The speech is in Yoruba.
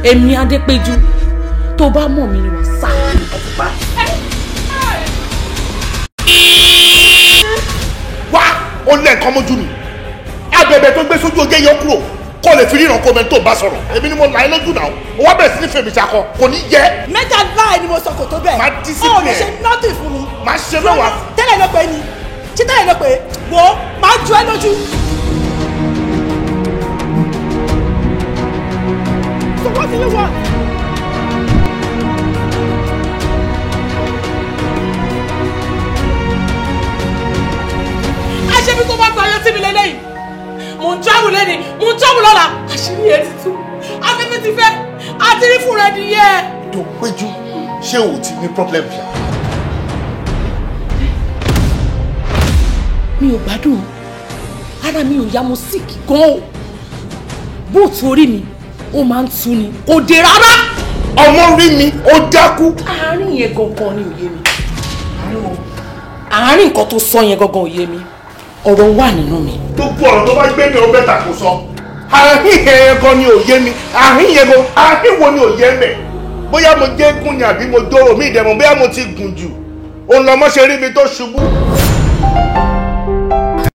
èmi Adépéjú tó bá mọ̀ mí ni wọ́n sá. wá ó lé nǹkan mójú mi abẹ̀bẹ̀ tó gbé sójú oge yẹn kúrò kó lè fi ríran kó mẹ́ni tó bá sọ̀rọ̀ èmi ni mo là á lójú náà ó wá bẹ̀rẹ̀ sí ní fèmí ṣakọ kò ní yẹ. mẹ́ta báyìí ni mo sọ kò tó bẹ́ẹ̀. máa discipline. ó lè ṣe nọ́ọ̀tì fún mi. máa ṣe mẹ́wàá. tẹ́lẹ̀ ló pé ni ṣé tẹ́lẹ̀ ló pé wo máa ju ẹ lójú. So what do you want? Àṣebí tó bá gba ayọ̀ sí mi lélẹ́yìn mo ń travel lẹ́ni mo ń travel lọ́la àṣírí ẹ̀ ti tú afẹ́fẹ́ ti fẹ́ àti rí fún rẹ̀ nìyẹn. tó péjú ṣé o ti ní problem ṣá. mi ò gbádùn ara mi ò yá mo sick gan o bóòtù orí mi ó máa ń tú ni kò dé rárá. ọmọ rí mi ó dákú. àárín yẹn gangan ni òye mi àárín nǹkan tó sọ yẹn gangan òye mi ọ̀rọ̀ wà nínú mi. gbogbo ọ̀rọ̀ tó bá gbé mi ó bẹ́tà kó sọ àárín yẹn gan ni òye mi àárín yẹn gan àárín wo ni òye mẹ́ bóyá mo jẹ́ gún ni àbí mo dóró mi ìdẹ̀mọ̀ bóyá mo ti gùn jù òun lọ́mọ ṣe rí mi tó ṣubú.